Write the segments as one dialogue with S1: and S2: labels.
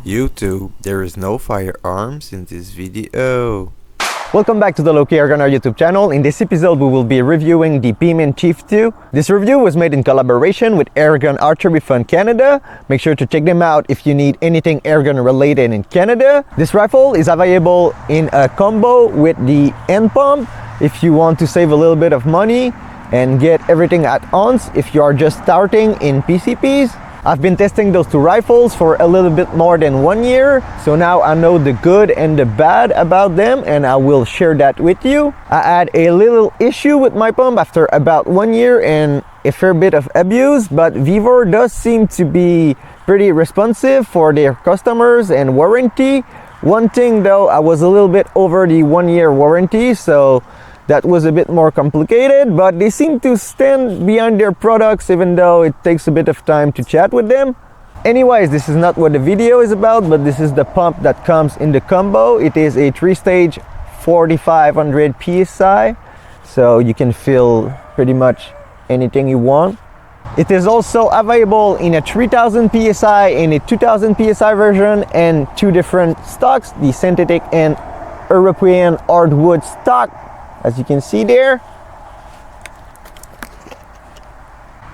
S1: YouTube, there is no firearms in this video.
S2: Welcome back to the Low-Key AirgunArt YouTube channel. In this episode, we will be reviewing the Beeman Chief 2. This review was made in collaboration with AirgunArcheryFun Canada. Make sure to check them out if you need anything airgun related in Canada. This rifle is available in a combo with the hand pump if you want to save a little bit of money and get everything at once if you are just starting in PCPs. I've been testing those two rifles for a little bit more than 1 year, so now I know the good and the bad about them, and I will share that with you. I had a little issue with my pump after about 1 year and a fair bit of abuse, but Vivor does seem to be pretty responsive for their customers and warranty. One thing though, I was a little bit over the 1 year warranty, so that was a bit more complicated, but they seem to stand behind their products even though it takes a bit of time to chat with them. Anyways, this is not what the video is about, but this is the pump that comes in the combo. It is a 3-stage 4500 PSI, so you can fill pretty much anything you want. It is also available in a 3000 PSI and a 2000 PSI version and two different stocks, the synthetic and European hardwood stock, as you can see there.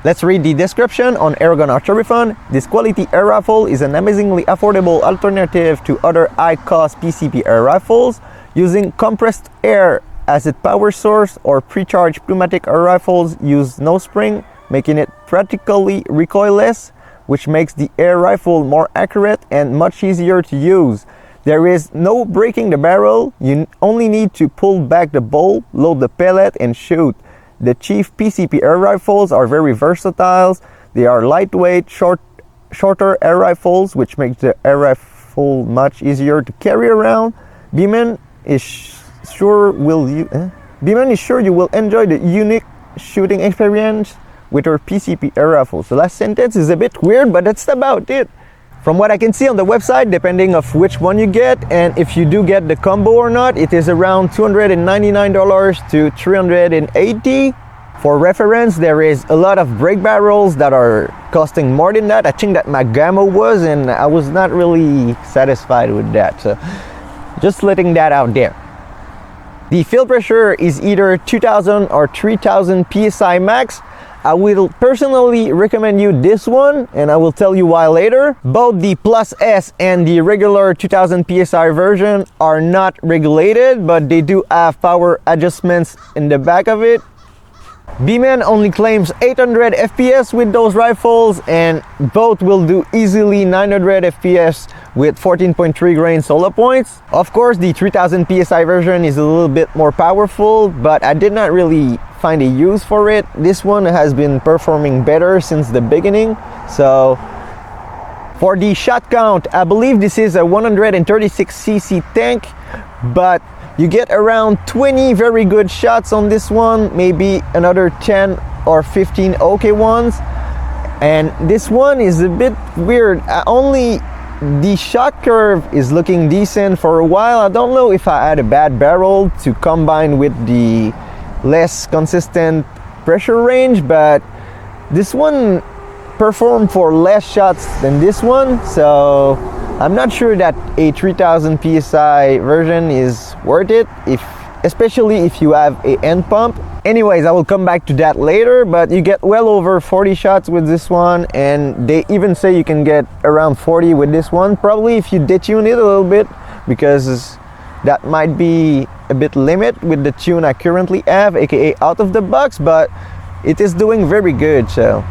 S2: Let's read the description on AirgunArcheryFun. This quality air rifle is an amazingly affordable alternative to other high-cost PCP air rifles. Using compressed air as its power source or pre-charged pneumatic air rifles use no spring, making it practically recoilless, which makes the air rifle more accurate and much easier to use. There is no breaking the barrel. You only need to pull back the bolt, load the pellet, and shoot. The Chief PCP air rifles are very versatile. They are lightweight, shorter air rifles, which makes the air rifle much easier to carry around. Beeman is sure you will enjoy the unique shooting experience with your PCP air rifles. The last sentence is a bit weird, but that's about it. From what I can see on the website, depending of which one you get and if you do get the combo or not, it is around $299 to $380. For reference, there is a lot of brake barrels that are costing more than that. I think that my Gamma was, and I was not really satisfied with that. So just letting that out there. The field pressure is either 2000 or 3000 PSI max. I will personally recommend you this one, and I will tell you why later. Both the Plus S and the regular 2000 PSI version are not regulated, but they do have power adjustments in the back of it. Beeman only claims 800 FPS with those rifles, and both will do easily 900 FPS with 14.3 grain solo points. Of course, the 3000 PSI version is a little bit more powerful, but I did not really find a use for it. This one has been performing better since the beginning. So for the shot count, I believe this is a 136cc tank, but you get around 20 very good shots on this one, maybe another 10 or 15 okay ones. And this one is a bit weird. The shot curve is looking decent for a while. I don't know if I had a bad barrel to combine with the less consistent pressure range, but this one performed for less shots than this one, so I'm not sure that a 3000 PSI version is worth it, especially if you have a hand pump. Anyways, I will come back to that later, but you get well over 40 shots with this one, and they even say you can get around 40 with this one, probably if you detune it a little bit, because that might be a bit limit with the tune I currently have, aka out of the box, but it is doing very good. So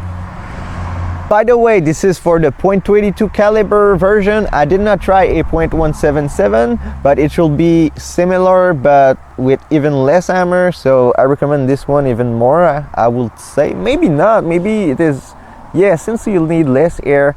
S2: by the way, this is for the .22 caliber version. I did not try a .177, but it should be similar but with even less hammer, so I recommend this one even more. I would say maybe not, maybe it is, yeah, since you'll need less air.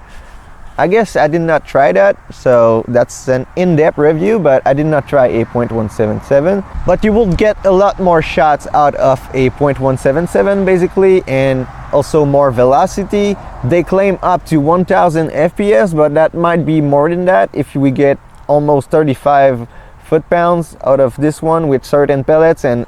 S2: I guess I did not try that, so that's an in-depth review, but I did not try a .177. But you will get a lot more shots out of a .177 basically, and also more velocity. They claim up to 1000 FPS, but that might be more than that if we get almost 35 foot-pounds out of this one with certain pellets and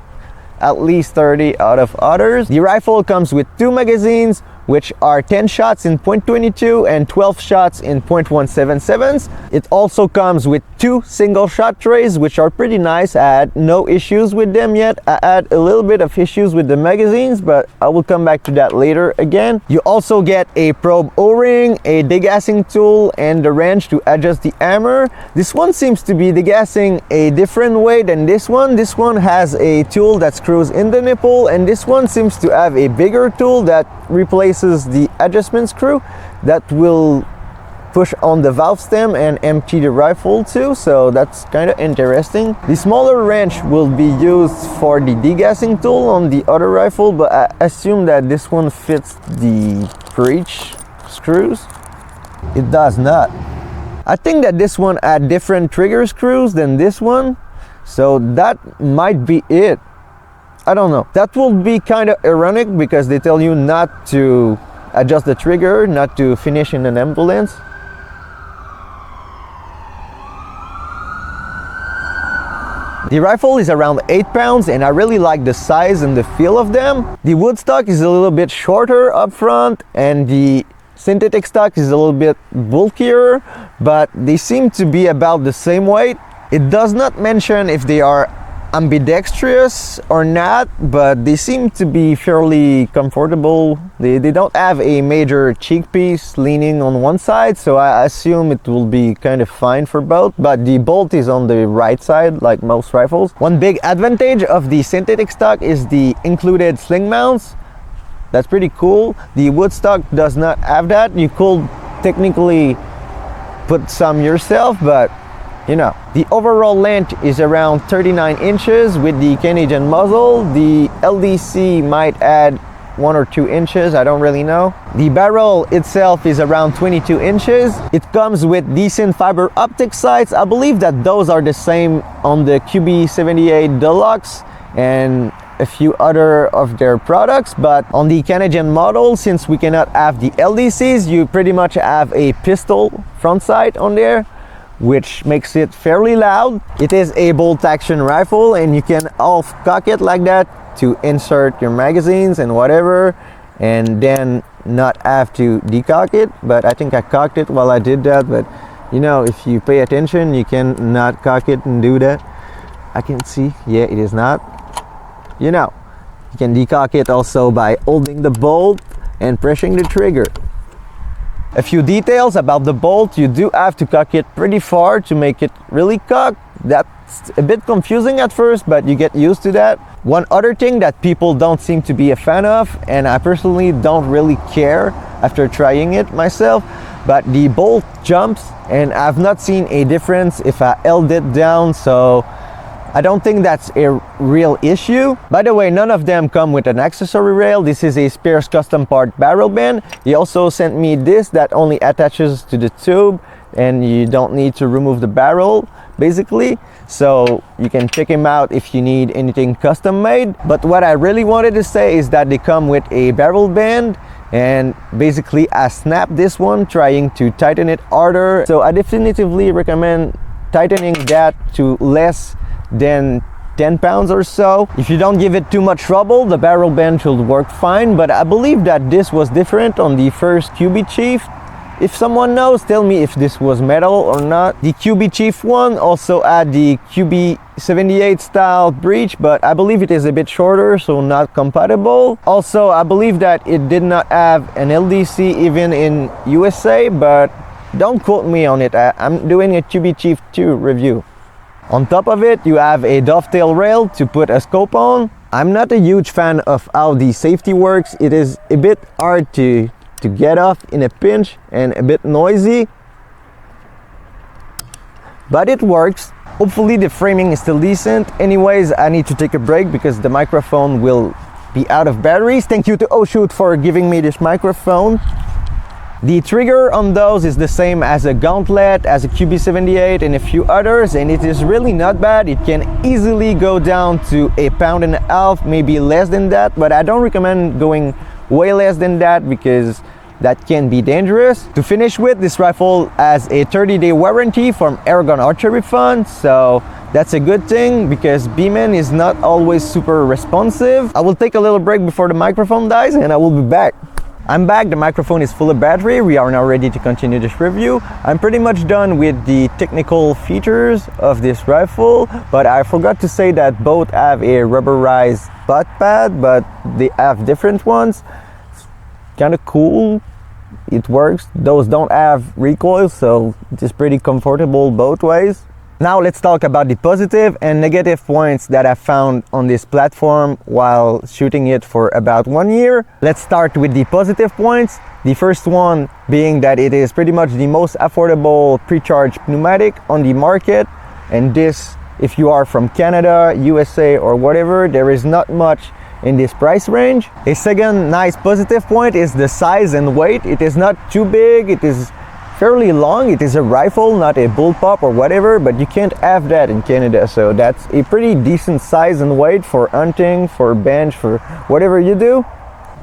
S2: at least 30 out of others. The rifle comes with two magazines, which are 10 shots in .22 and 12 shots in .177s. It also comes with 2 single shot trays, which are pretty nice. I had no issues with them yet. I had a little bit of issues with the magazines, but I will come back to that later again. You also get a probe O-ring, a degassing tool, and the wrench to adjust the hammer. This one seems to be degassing a different way than this one. This one has a tool that screws in the nipple, and this one seems to have a bigger tool that replaces the adjustment screw that will push on the valve stem and empty the rifle too, so that's kind of interesting. The smaller wrench will be used for the degassing tool on the other rifle, but I assume that this one fits the breech screws. It does not. I think that this one had different trigger screws than this one, so that might be it. I don't know. That will be kind of ironic because they tell you not to adjust the trigger, not to finish in an ambulance. The rifle is around 8 pounds and I really like the size and the feel of them. The wood stock is a little bit shorter up front and the synthetic stock is a little bit bulkier, but they seem to be about the same weight. It does not mention if they are ambidextrous or not, but they seem to be fairly comfortable. They don't have a major cheek piece leaning on one side, so I assume it will be kind of fine for both, but the bolt is on the right side like most rifles. One big advantage of the synthetic stock is the included sling mounts. That's pretty cool. The wood stock does not have that. You could technically put some yourself, but you know, the overall length is around 39 inches with the Canadian muzzle. The LDC might add 1 or 2 inches, I don't really know. The barrel itself is around 22 inches. It comes with decent fiber optic sights. I believe that those are the same on the QB78 Deluxe and a few other of their products, but on the Canadian model, since we cannot have the LDCs, you pretty much have a pistol front sight on there, which makes it fairly loud. It is a bolt action rifle and you can off cock it like that to insert your magazines and whatever, and then not have to decock it. But I think I cocked it while I did that, but you know, if you pay attention you can not cock it and do that. I can see, yeah, it is not. You know, you can decock it also by holding the bolt and pressing the trigger. A few details about the bolt: you do have to cock it pretty far to make it really cock. That's a bit confusing at first, but you get used to that. One other thing that people don't seem to be a fan of, and I personally don't really care after trying it myself, but the bolt jumps, and I've not seen a difference if I held it down, so I don't think that's a real issue. By the way, none of them come with an accessory rail. This is a Spears custom part barrel band. He also sent me this that only attaches to the tube and you don't need to remove the barrel basically. So you can check him out if you need anything custom made. But what I really wanted to say is that they come with a barrel band, and basically I snapped this one trying to tighten it harder. So I definitively recommend tightening that to less than 10 pounds or so. If you don't give it too much trouble, the barrel band should work fine, but I believe that this was different on the first QB Chief. If someone knows, tell me if this was metal or not. The QB Chief one also had the QB78 style breech, but I believe it is a bit shorter, so not compatible. Also, I believe that it did not have an LDC even in USA, but don't quote me on it. I'm doing a QB Chief 2 review. On top of it, you have a dovetail rail to put a scope on. I'm not a huge fan of how the safety works. It is a bit hard to get off in a pinch and a bit noisy, but it works. Hopefully the framing is still decent. Anyways, I need to take a break because the microphone will be out of batteries. Thank you to Oshoot for giving me this microphone. The trigger on those is the same as a Gauntlet, as a QB78 and a few others, and it is really not bad. It can easily go down to 1.5 pounds, maybe less than that, but I don't recommend going way less than that because that can be dangerous. To finish with, this rifle has a 30-day warranty from AirgunArcheryFun, so that's a good thing because Beeman is not always super responsive. I will take a little break before the microphone dies and I will be back. I'm back, the microphone is full of battery. We are now ready to continue this review. I'm pretty much done with the technical features of this rifle, but I forgot to say that both have a rubberized butt pad, but they have different ones. It's kind of cool. It works. Those don't have recoil, so it's pretty comfortable both ways. Now let's talk about the positive and negative points that I found on this platform while shooting it for about 1 year. Let's start with the positive points. The first one being that it is pretty much the most affordable pre-charged pneumatic on the market, and this, if you are from Canada, USA or whatever, there is not much in this price range. A second nice positive point is the size and weight. It is not too big, it is fairly long. It is a rifle, not a bullpup or whatever, but you can't have that in Canada, so that's a pretty decent size and weight for hunting, for bench, for whatever you do.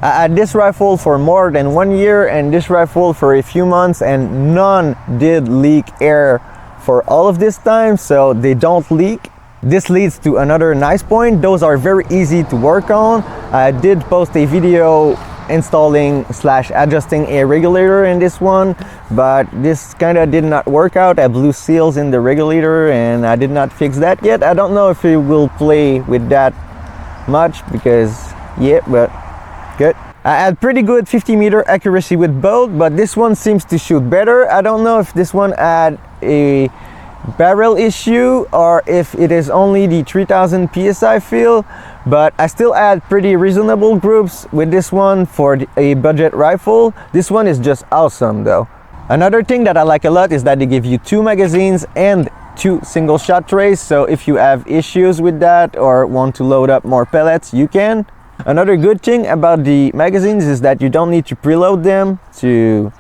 S2: I had this rifle for more than 1 year and this rifle for a few months, and none did leak air for all of this time, so they don't leak. This leads to another nice point. Those are very easy to work on. I did post a video installing / adjusting a regulator in this one, but this kind of did not work out. I blew seals in the regulator and I did not fix that yet. I don't know if it will play with that much because yeah, but good. I had pretty good 50-meter accuracy with both, but this one seems to shoot better. I don't know if this one had a barrel issue or if it is only the 3000 psi feel, but I still had pretty reasonable groups with this one for a budget rifle. This one is just awesome though. Another thing that I like a lot is that they give you 2 magazines and 2 single shot trays, so if you have issues with that or want to load up more pellets, you can. Another good thing about the magazines is that you don't need to preload them to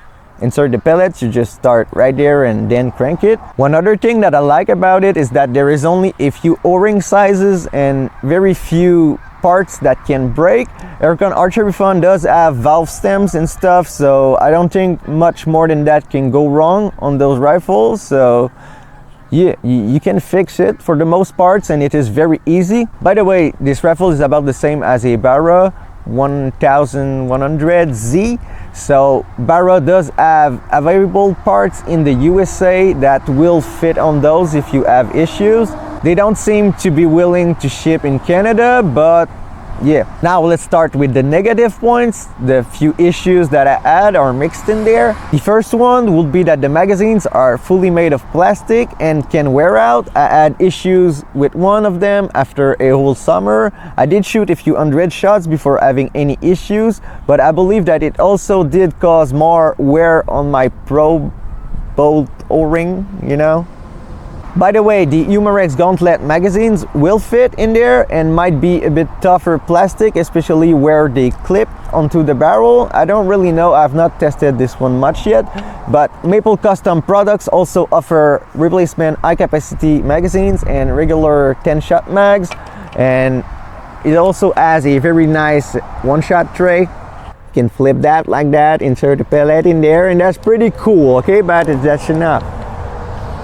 S2: insert the pellets. You just start right there and then crank it. One other thing that I like about it is that there is only a few O-ring sizes and very few parts that can break. AirgunArcheryFun does have valve stems and stuff, so I don't think much more than that can go wrong on those rifles. So yeah, you can fix it for the most parts and it is very easy. By the way, this rifle is about the same as a Barra 1100Z. So Barra does have available parts in the USA that will fit on those if you have issues. They don't seem to be willing to ship in Canada, but yeah. Now let's start with the negative points. The few issues that I had are mixed in there. The first one would be that the magazines are fully made of plastic and can wear out. I had issues with one of them after a whole summer. I did shoot a few 100 shots before having any issues, but I believe that it also did cause more wear on my probe bolt O-ring, you know. By the way, the Humarex Gauntlet magazines will fit in there and might be a bit tougher plastic, especially where they clip onto the barrel. I don't really know, I've not tested this one much yet, but Maple Custom products also offer replacement high capacity magazines and regular 10-shot mags, and it also has a very nice one-shot tray. You can flip that like that, insert the pellet in there, and that's pretty cool, okay, but that's enough.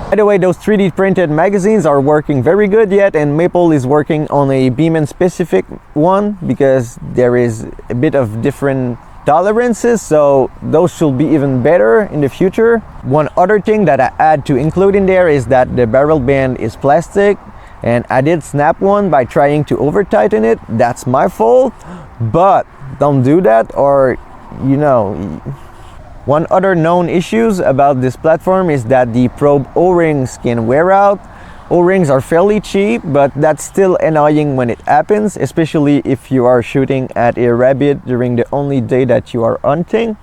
S2: By the way, those 3D printed magazines are working very good yet, and Maple is working on a Beeman specific one because there is a bit of different tolerances, so those should be even better in the future. One other thing that I had to include in there is that the barrel band is plastic, and I did snap one by trying to over tighten it. That's my fault, but don't do that, or you know. One other known issues about this platform is that the probe O-rings can wear out. O-rings are fairly cheap, but that's still annoying when it happens, especially if you are shooting at a rabbit during the only day that you are hunting.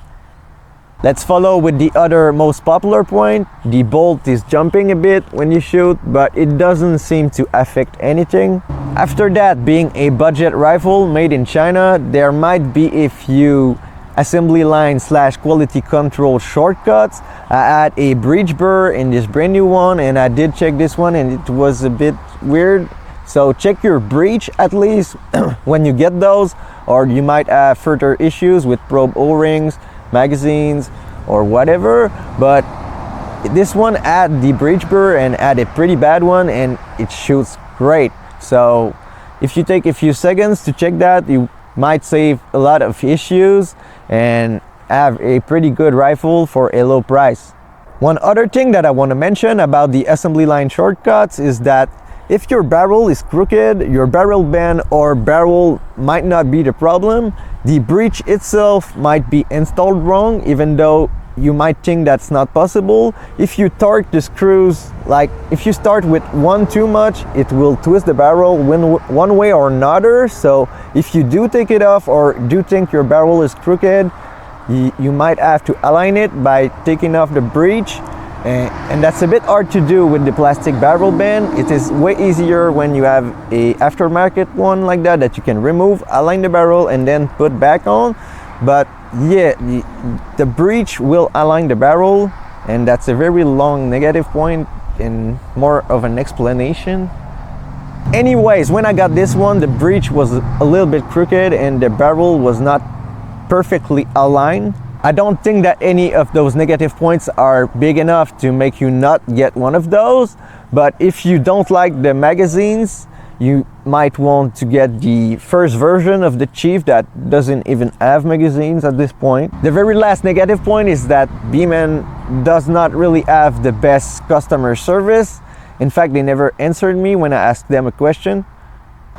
S2: Let's follow with the other most popular point. The bolt is jumping a bit when you shoot, but it doesn't seem to affect anything. After that, being a budget rifle made in China, there might be a few assembly line / quality control shortcuts. I had a breech burr in this brand new one, and I did check this one and it was a bit weird. So check your breech at least when you get those, or you might have further issues with probe O-rings, magazines or whatever. But this one had the breech burr and had a pretty bad one, and it shoots great. So if you take a few seconds to check that, you might save a lot of issues and have a pretty good rifle for a low price. One other thing that I want to mention about the assembly line shortcuts is that if your barrel is crooked, your barrel bend or barrel might not be the problem. The breech itself might be installed wrong, even though you might think that's not possible. If you torque the screws, like if you start with one too much, it will twist the barrel one way or another. So if you do take it off or do think your barrel is crooked, you might have to align it by taking off the breech. And that's a bit hard to do with the plastic barrel bend. It is way easier when you have a aftermarket one like that you can remove, align the barrel and then put back on. But yeah, the breech will align the barrel, and that's a very long negative point and more of an explanation. Anyways, when I got this one, the breech was a little bit crooked and the barrel was not perfectly aligned. I don't think that any of those negative points are big enough to make you not get one of those, but if you don't like the magazines, you might want to get the first version of the Chief that doesn't even have magazines at this point. The very last negative point is that Beeman does not really have the best customer service. In fact, they never answered me when I asked them a question.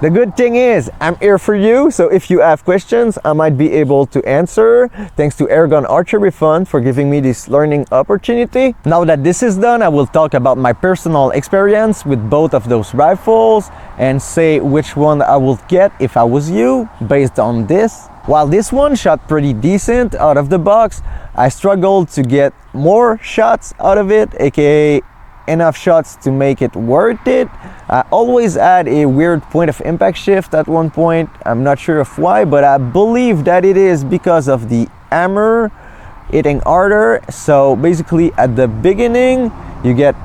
S2: The good thing is, I'm here for you, so if you have questions, I might be able to answer. Thanks to AirgunArcheryFun for giving me this learning opportunity. Now that this is done, I will talk about my personal experience with both of those rifles and say which one I would get if I was you, based on this. While this one shot pretty decent out of the box, I struggled to get more shots out of it, aka enough shots to make it worth it. I always had a weird point of impact shift at one point. I'm not sure of why, but I believe that it is because of the hammer hitting harder. So basically at the beginning you get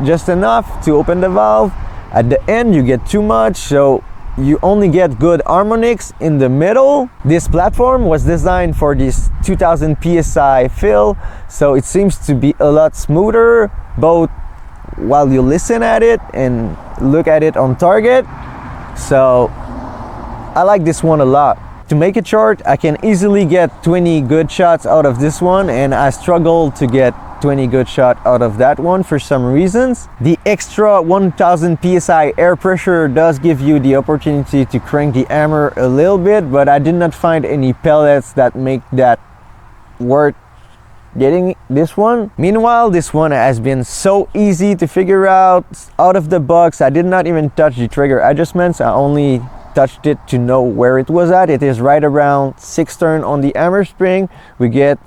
S2: just enough to open the valve. At the end you get too much, so you only get good harmonics in the middle. This platform was designed for this 2000 PSI fill, so it seems to be a lot smoother, both while you listen at it and look at it on target. So I like this one a lot. To make it short, I can easily get 20 good shots out of this one, and I struggle to get 20 good shot out of that one for some reasons. The extra 1000 PSI air pressure does give you the opportunity to crank the hammer a little bit, but I did not find any pellets that make that worth getting this one. Meanwhile, this one has been so easy to figure out of the box. I did not even touch the trigger adjustments. I only touched it to know where it was at. It is right around 6 turn on the hammer spring. We get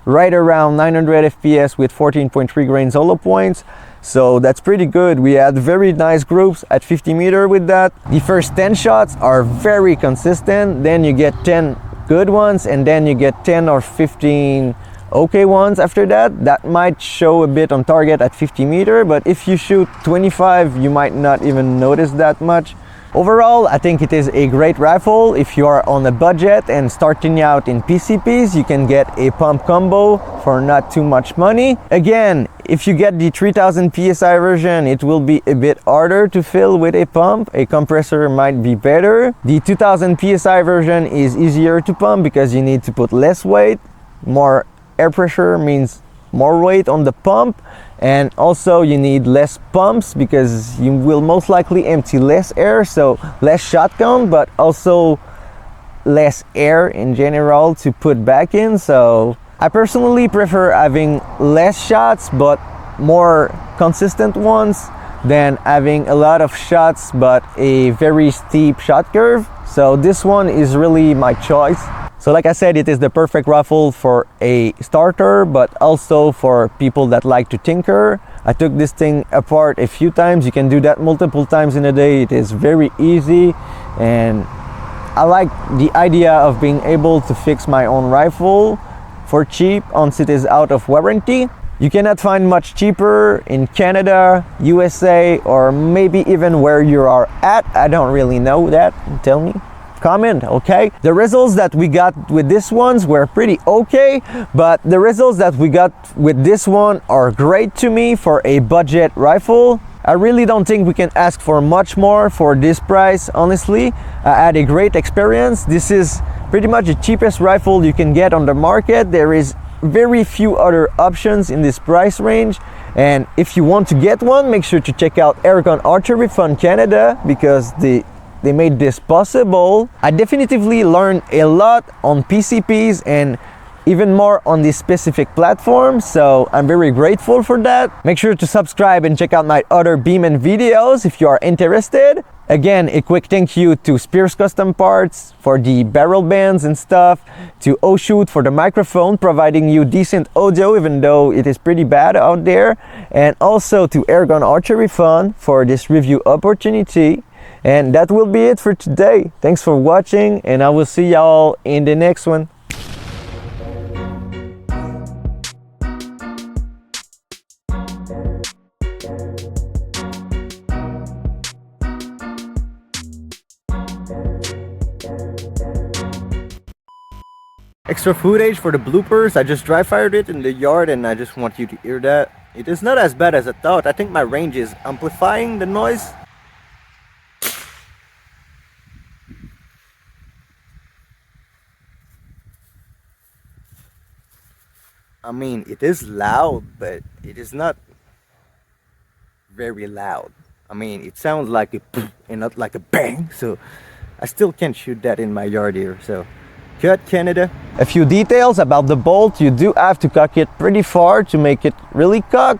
S2: right around 900 FPS with 14.3 grains hollow points. So that's pretty good. We had very nice groups at 50 meter with that. The first 10 shots are very consistent. Then you get 10 good ones, and then you get 10 or 15 okay ones after that. That might show a bit on target at 50 meter, but if you shoot 25, you might not even notice that much. Overall, I think it is a great rifle. If you are on a budget and starting out in PCPs, you can get a pump combo for not too much money. Again, if you get the 3000 PSI version, it will be a bit harder to fill with a pump. A compressor might be better. The 2000 PSI version is easier to pump because you need to put less weight. More air pressure means more weight on the pump, and also you need less pumps because you will most likely empty less air, so less shot count, but also less air in general to put back in. So I personally prefer having less shots but more consistent ones than having a lot of shots but a very steep shot curve. So this one is really my choice. So like I said, it is the perfect rifle for a starter, but also for people that like to tinker. I took this thing apart a few times. You can do that multiple times in a day. It is very easy, and I like the idea of being able to fix my own rifle for cheap once it is out of warranty. You cannot find much cheaper in Canada, USA, or maybe even where you are at. I don't really know that. Tell me. Comment, okay? The results that we got with this ones were pretty okay, but the results that we got with this one are great to me for a budget rifle. I really don't think we can ask for much more for this price. Honestly, I had a great experience. This is pretty much the cheapest rifle you can get on the market. There is very few other options in this price range, and if you want to get one, make sure to check out AirgunArcheryFun Canada because they made this possible. I definitively learned a lot on PCPs and even more on this specific platform, so I'm very grateful for that. Make sure to subscribe and check out my other Beeman videos if you are interested. Again, a quick thank you to Spears Custom Parts for the barrel bands and stuff, to O'Shoot for the microphone, providing you decent audio even though it is pretty bad out there, and also to Airgun Archery Fun for this review opportunity. And that will be it for today. Thanks for watching, and I will see y'all in the next one. Extra footage for the bloopers. I just dry fired it in the yard and I just want you to hear that. It is not as bad as I thought. I think my range is amplifying the noise. I mean, it is loud, but it is not very loud. I mean, it sounds like a and not like a bang, so I still can't shoot that in my yard here, so cut, Canada. A few details about the bolt. You do have to cock it pretty far to make it really cock.